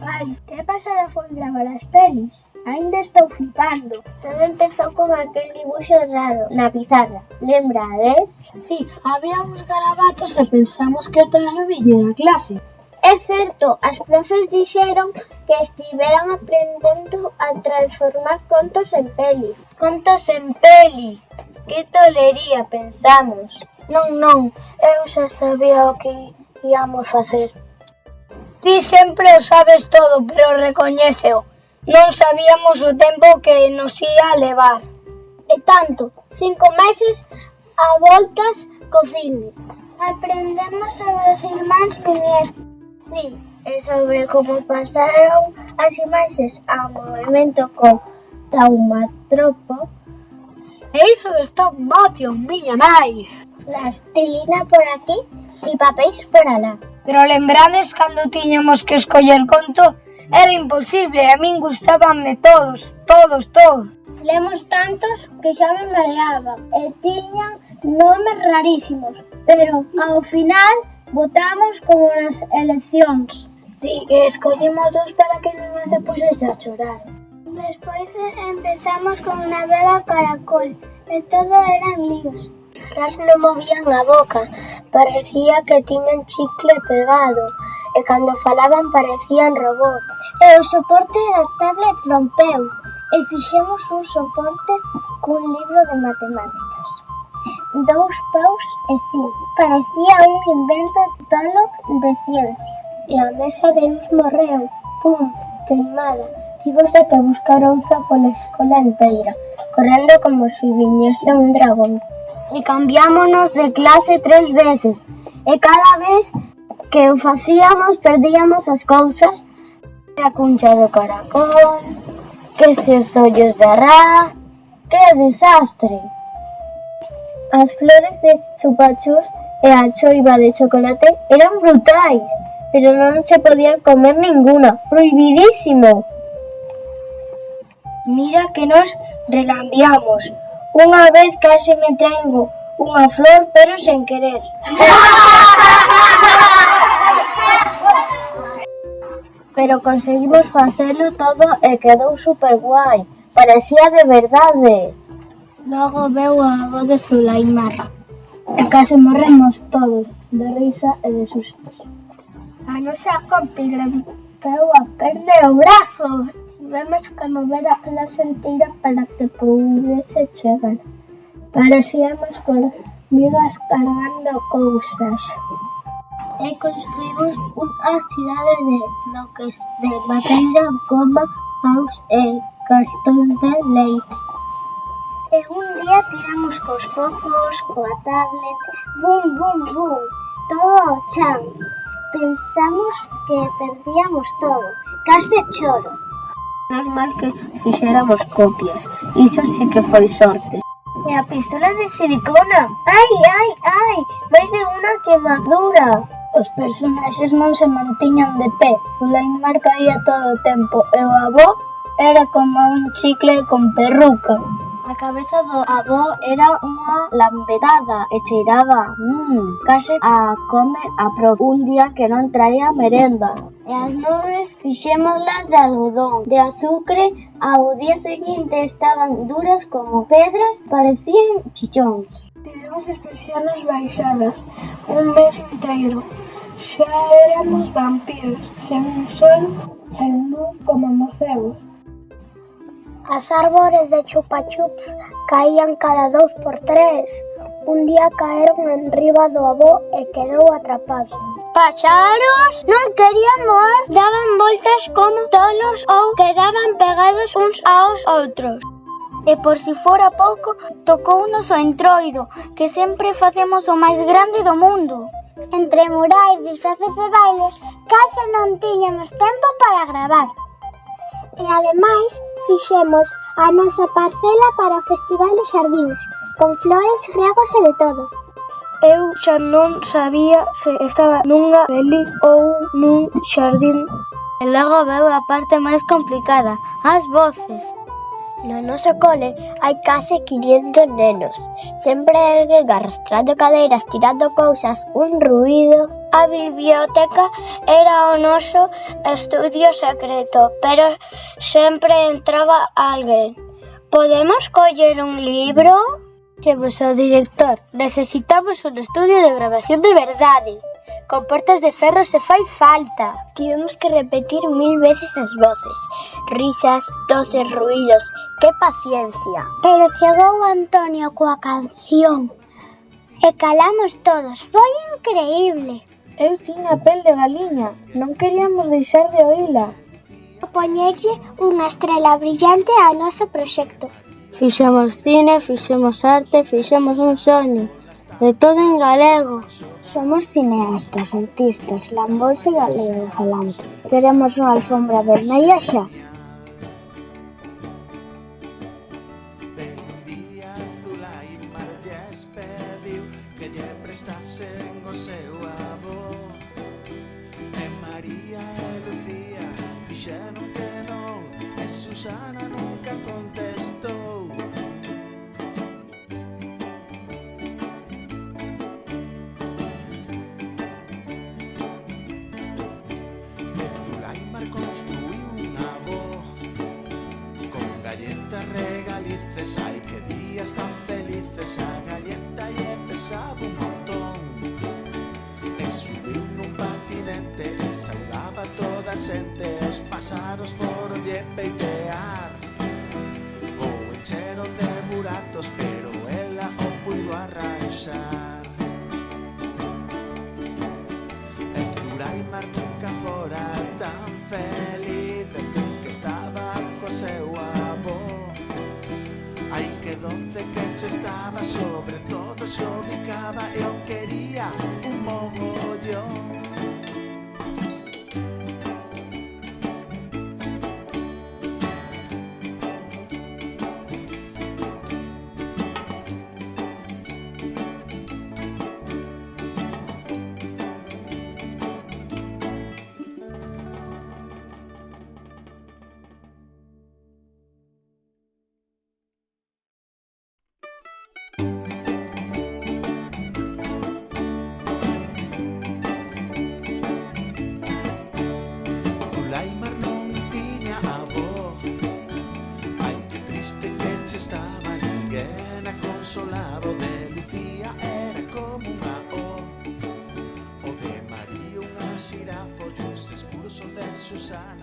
Ai, que pasada foi gravar as pelis? Ainda estou flipando. Todo empezou con aquel dibuixo raro na pizarra, lembrades? Sí, había uns garabatos e pensamos que outras non viñeron a clase. É certo, as profes dixeron que estiveran aprendendo a transformar contos en peli. Contos en peli? Que tolería, pensamos. Non, eu xa sabía o que íamos facer. Ti sempre o sabes todo, pero recoñéceo. Non sabíamos o tempo que nos ia levar. E tanto, 5 meses a voltas co cine. Aprendemos sobre os irmáns Lumière. Sí, e sobre como pasaron as imaxes ao movimento co taumatropo. E iso de stop motion, miña nai. Plastilina por aquí e papéis por alá. Pero lembrades cando tiñamos que escoller conto? Era imposible, a min gustabanme todos. Lemos tantos que xa me mareaba e tiñan nomes rarísimos, pero ao final votamos como nas eleccións. Sí, escollemos dos para que ninguén se pusese a chorar. Despois empezamos con una vela caracol e todo eran líos. As ras non movían a boca, parecía que tiñan chicle pegado e cando falaban parecían robots. E o soporte da tablet rompeu e fixemos un soporte cun libro de matemáticas. 2 paus e 5. Parecía un invento tolo de ciencia. E a mesa de luz morreu, pum, queimada. Tivose que buscar outra pola escola inteira, correndo como se viñese un dragón. E cambiámonos de clase 3 veces, e cada vez que o facíamos perdíamos as cousas. A cuncha do caracol, que se os ollos de ra, que desastre! As flores de chupachus e a choiva de chocolate eran brutais, pero non se podían comer ninguna, prohibidísimo. Mira que nos relambiamos. Unha vez case me traigo unha flor, pero sen querer. Pero conseguimos facelo todo e quedou super guai. Parecía de verdade. Logo veu a avó de Zulaimar e case morremos todos de risa e de sustos. A nosa compi quedou a perder o brazo. Tivemos que mover a clase inteira para que pudese chegar. Parecíamos formigas cargando cousas. E construímos unha cidade de bloques de madeira, goma, paus e cartóns de leite. E un día tiramos cos focos, coa tablet, bum, bum, bum, todo ao chan. Pensamos que perdíamos todo, case choro. Menos mal que fixéramos copias, iso sí que foi sorte. E a pistola de silicona, ai, máis de unha quemadura. Os personaxes non se mantiñan de pé, Zulaimar caía todo o tempo e o avó era como un chicle con perruca. A cabeza do avó era unha lamberada e cheiraba, case a come a prof un día que non traía merenda. E as nubes fixémoslas de algodón, de azucre, ao día seguinte estaban duras como pedras, parecían chichóns. Tivemos as persianas baixadas un mes inteiro. Xa éramos vampiros, sen sol, sen luz como morcegos. As árbores de chupa-chups caían cada 2 por 3. Un día caeron enriba do avó e quedou atrapado. Paxaros non querían voar, daban voltas como tolos ou quedaban pegados uns aos outros. E por si fora pouco, tocounos o entroido, que sempre facemos o máis grande do mundo. Entre murais, disfraces e bailes, case non tiñamos tempo para gravar. E ademais, fixemos a nosa parcela para o Festival de Xardíns, con flores, regos e de todo. Eu xa non sabía se estaba nunha peli ou nun xardín. E logo veu a parte máis complicada, as voces. No noso cole hai case 500 nenos. Sempre alguén arrastrando cadeiras, tirando cousas, un ruído. A biblioteca era o noso estudio secreto, pero sempre entraba alguén. Podemos coller un libro? Xemos o director. Necesitamos un estudio de grabación de verdade, con portas de ferro se fai falta. Tivemos que repetir 1000 veces as voces. Risas, doces ruídos. Que paciencia. Pero chegou Antonio coa canción e calamos todos. Foi increíble. Eu tiña a pel de galiña, non queríamos deixar de oíla. Poñerlle unha estrela brillante ao noso proxecto. Fixemos cine, fixemos arte, fixemos un soño. De todo en galego. Somos cineastas, artistas, lambos e galegofalantes. Queremos unha alfombra vermella xa. Susana nunca contestou. De Zulaimar construiu unha avó con galletas regalices. Ai, que días tan felices. A galleta lle pesaba un montón e subiu nun patinete e saudaba toda a xente. Os pásaros foron lle peitear ou encheron de buratos, pero ela o puido arranxar. E Zulaimar nunca fora tan feliz desde que estaba co seu avó. Ai, que doce que che estaba, sobre todo se ubicaba e o quería un mogollón. Zulaimar non tiña avó. Ai, que triste que che estaba, ninguén a consolaba. O de Lucía era como unha O, o de María unha xirafa, e os escuros o de Susana